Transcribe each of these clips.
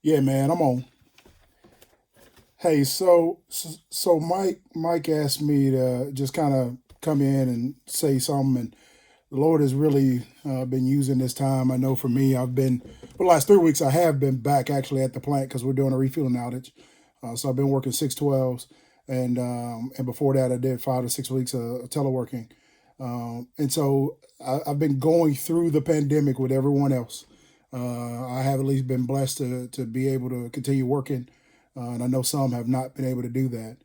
Yeah, man, I'm on. Hey, so Mike asked me to just kind of come in and say something, and the Lord has really been using this time. I know for me, I've been for the last 3 weeks. I have been back actually at the plant because we're doing a refueling outage. So I've been working 6/12s, and before that, I did 5 to 6 weeks of teleworking. And so I've been going through the pandemic with everyone else. I have at least been blessed to be able to continue working, and I know some have not been able to do that.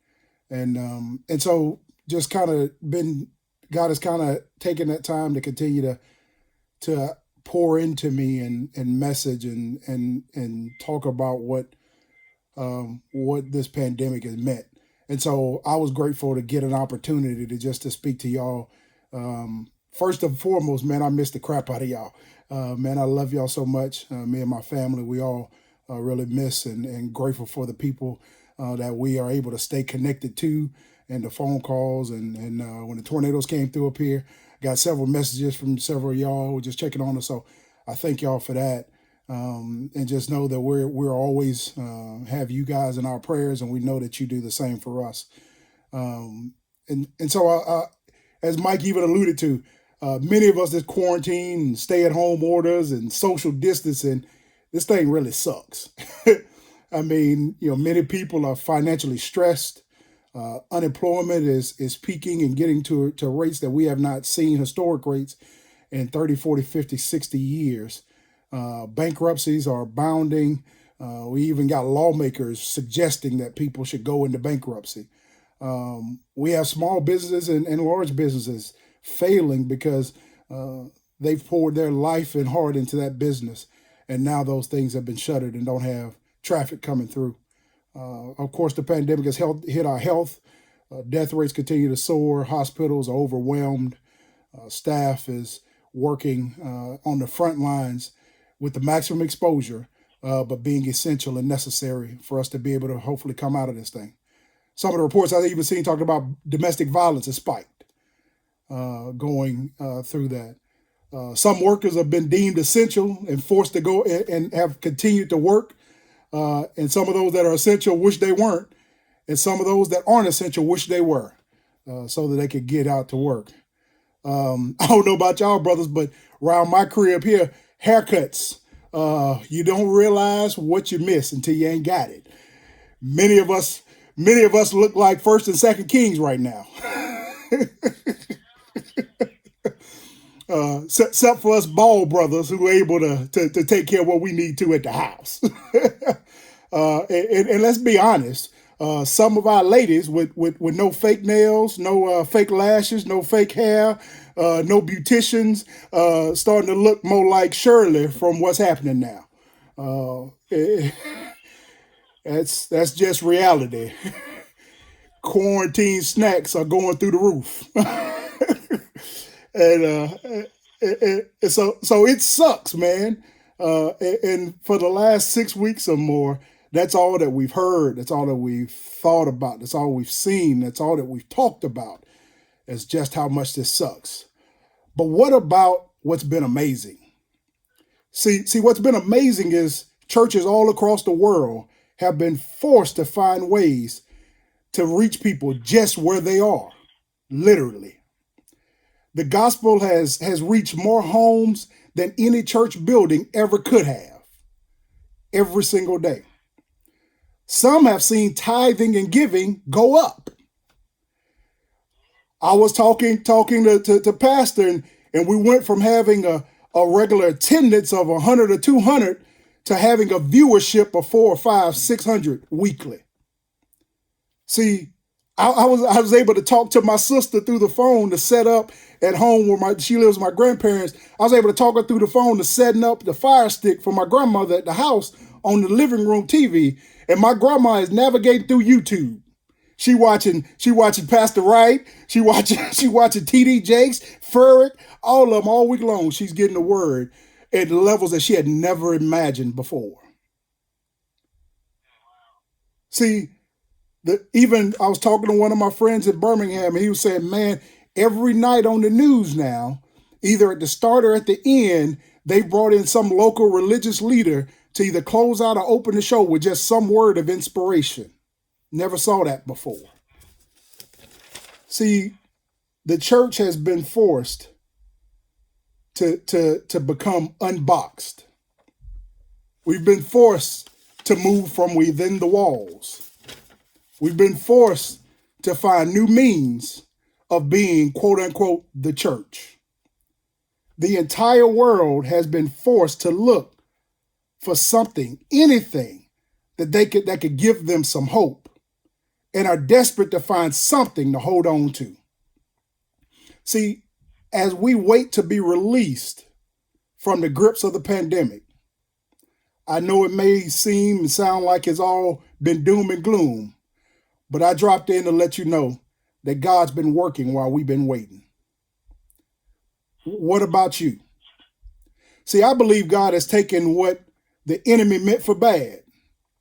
And so just kind of been God has kind of taken that time to continue to pour into me and message and talk about what this pandemic has meant. And so I was grateful to get an opportunity to just to speak to y'all. First and foremost, man, I miss the crap out of y'all. Man, I love y'all so much. Me and my family, we all really miss and grateful for the people that we are able to stay connected to, and the phone calls and when the tornadoes came through up here, got several messages from several of y'all who were just checking on us. So I thank y'all for that. And just know that we're always have you guys in our prayers, and we know that you do the same for us. And so as Mike even alluded to, many of us this quarantine and stay at home orders and social distancing, this thing really sucks. I mean, many people are financially stressed. Unemployment is peaking and getting to rates that we have not seen, historic rates, in 30, 40, 50, 60 years. Bankruptcies are abounding. We even got lawmakers suggesting that people should go into bankruptcy. We have small businesses and large businesses failing because they've poured their life and heart into that business, and now those things have been shuttered and don't have traffic coming through. Of course, the pandemic has hit our health. Death rates continue to soar. Hospitals are overwhelmed. Staff is working on the front lines with the maximum exposure, but being essential and necessary for us to be able to hopefully come out of this thing. Some of the reports I've even seen talking about domestic violence has spiked going through that. Some workers have been deemed essential and forced to go and have continued to work. And some of those that are essential wish they weren't. And some of those that aren't essential wish they were, so that they could get out to work. I don't know about y'all brothers, but around my crib here, haircuts, you don't realize what you miss until you ain't got it. Many of us look like first and second kings right now. Except for us bald brothers who are able to take care of what we need to at the house. And let's be honest, some of our ladies with no fake nails, no fake lashes, no fake hair, no beauticians, starting to look more like Shirley from what's happening now. That's just reality. Quarantine snacks are going through the roof. And so it sucks, man. And for the last 6 weeks or more, that's all that we've heard. That's all that we've thought about. That's all we've seen. That's all that we've talked about, is just how much this sucks. But what about what's been amazing? See, what's been amazing is churches all across the world have been forced to find ways to reach people just where they are, literally. The gospel has reached more homes than any church building ever could have, every single day. Some have seen tithing and giving go up. I was talking to pastor, and we went from having a regular attendance of 100 or 200 to having a viewership of 400 or 500, 600 weekly. See, I was able to talk to my sister through the phone to set up at home where she lives with my grandparents. I was able to talk her through the phone to setting up the Fire Stick for my grandmother at the house on the living room TV. And my grandma is navigating through YouTube. She watching Pastor Wright. She watching TD Jakes, Furrick, all of them all week long. She's getting the word at levels that she had never imagined before. See, even I was talking to one of my friends in Birmingham, and he was saying, man, every night on the news now, either at the start or at the end, they brought in some local religious leader to either close out or open the show with just some word of inspiration. Never saw that before. See, the church has been forced to become unboxed. We've been forced to move from within the walls. We've been forced to find new means of being, quote unquote, the church. The entire world has been forced to look for something, anything that could give them some hope, and are desperate to find something to hold on to. See, as we wait to be released from the grips of the pandemic, I know it may seem and sound like it's all been doom and gloom, but I dropped in to let you know that God's been working while we've been waiting. What about you? See, I believe God has taken what the enemy meant for bad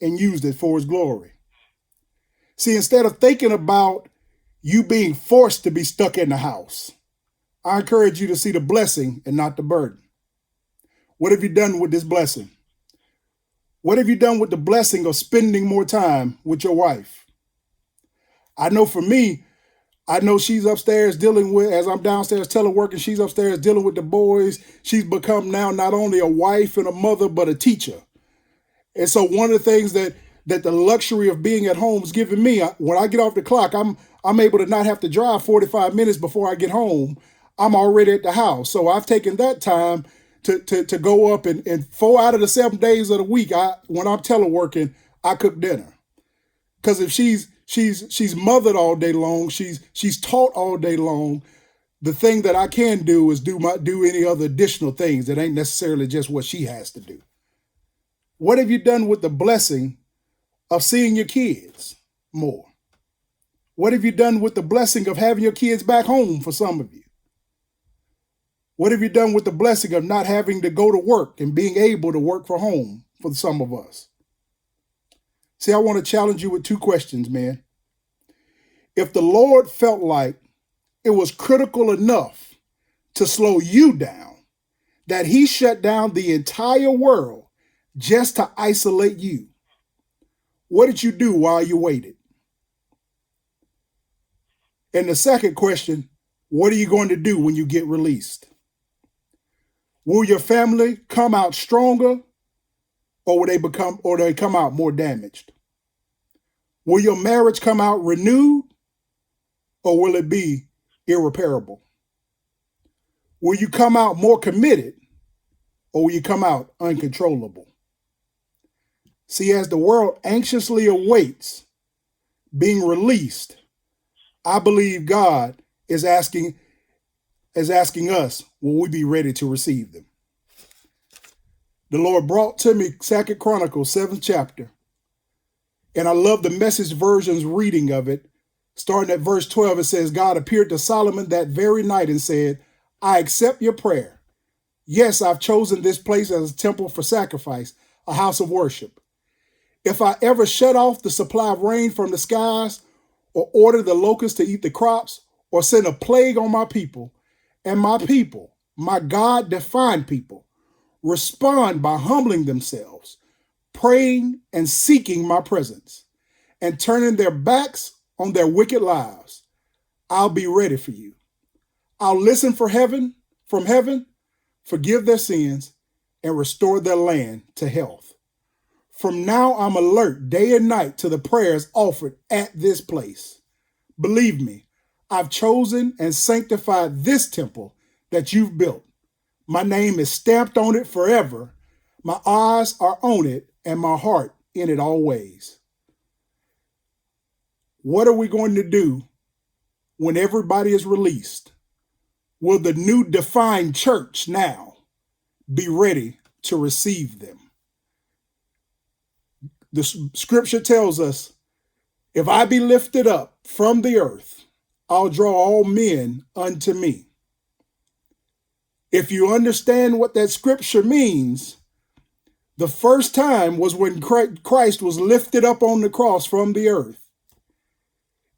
and used it for his glory. See, instead of thinking about you being forced to be stuck in the house, I encourage you to see the blessing and not the burden. What have you done with this blessing? What have you done with the blessing of spending more time with your wife? I know for me, I know she's upstairs dealing with, as I'm downstairs teleworking, she's upstairs dealing with the boys. She's become now not only a wife and a mother, but a teacher. And so one of the things that the luxury of being at home is giving me, when I get off the clock, I'm able to not have to drive 45 minutes before I get home. I'm already at the house. So I've taken that time to go up and 4 out of the 7 days of the week, when I'm teleworking, I cook dinner. Because if she's mothered all day long, she's taught all day long, the thing that I can do is do any other additional things that ain't necessarily just what she has to do. What have you done with the blessing of seeing your kids more? What have you done with the blessing of having your kids back home for some of you? What have you done with the blessing of not having to go to work and being able to work from home for some of us? See, I want to challenge you with 2 questions, man. If the Lord felt like it was critical enough to slow you down, that he shut down the entire world just to isolate you, what did you do while you waited? And the second question, what are you going to do when you get released? Will your family come out stronger, or will they come out more damaged? Will your marriage come out renewed, or will it be irreparable? Will you come out more committed, or will you come out uncontrollable? See, as the world anxiously awaits being released, I believe God is asking us, will we be ready to receive them? The Lord brought to me 2 Chronicles 7th chapter, and I love the Message version's reading of it. Starting at verse 12, it says, God appeared to Solomon that very night and said, I accept your prayer. Yes, I've chosen this place as a temple for sacrifice, a house of worship. If I ever shut off the supply of rain from the skies, or order the locusts to eat the crops, or send a plague on my people, and my people, my God-defined people, respond by humbling themselves, praying and seeking my presence, and turning their backs on their wicked lives, I'll be ready for you. I'll listen from heaven, forgive their sins, and restore their land to health. From now, I'm alert day and night to the prayers offered at this place. Believe me, I've chosen and sanctified this temple that you've built. My name is stamped on it forever. My eyes are on it and my heart in it always. What are we going to do when everybody is released? Will the new defined church now be ready to receive them? The scripture tells us, if I be lifted up from the earth, I'll draw all men unto me. If you understand what that scripture means, the first time was when Christ was lifted up on the cross from the earth.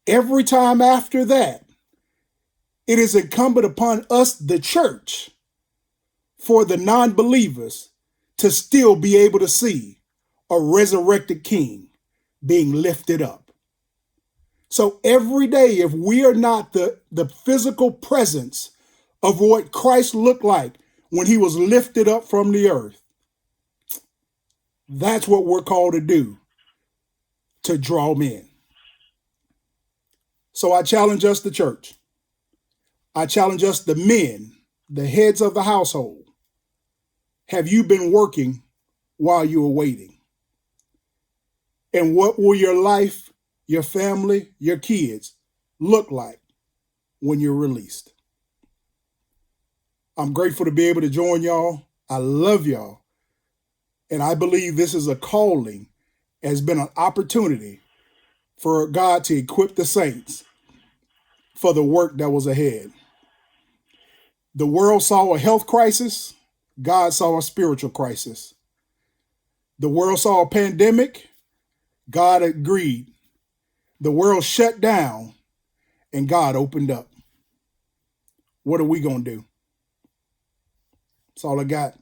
Every time after that, it is incumbent upon us, the church, for the non-believers, to still be able to see a resurrected king being lifted up. So every day, if we are not the physical presence of what Christ looked like when he was lifted up from the earth, that's what we're called to do, to draw men. So I challenge us, the church. I challenge us, the men, the heads of the household. Have you been working while you were waiting? And what will your life, your family, your kids look like when you're released? I'm grateful to be able to join y'all. I love y'all. And I believe this is a calling, has been an opportunity for God to equip the saints for the work that was ahead. The world saw a health crisis. God saw a spiritual crisis. The world saw a pandemic. God agreed. The world shut down and God opened up. What are we going to do? That's all I got.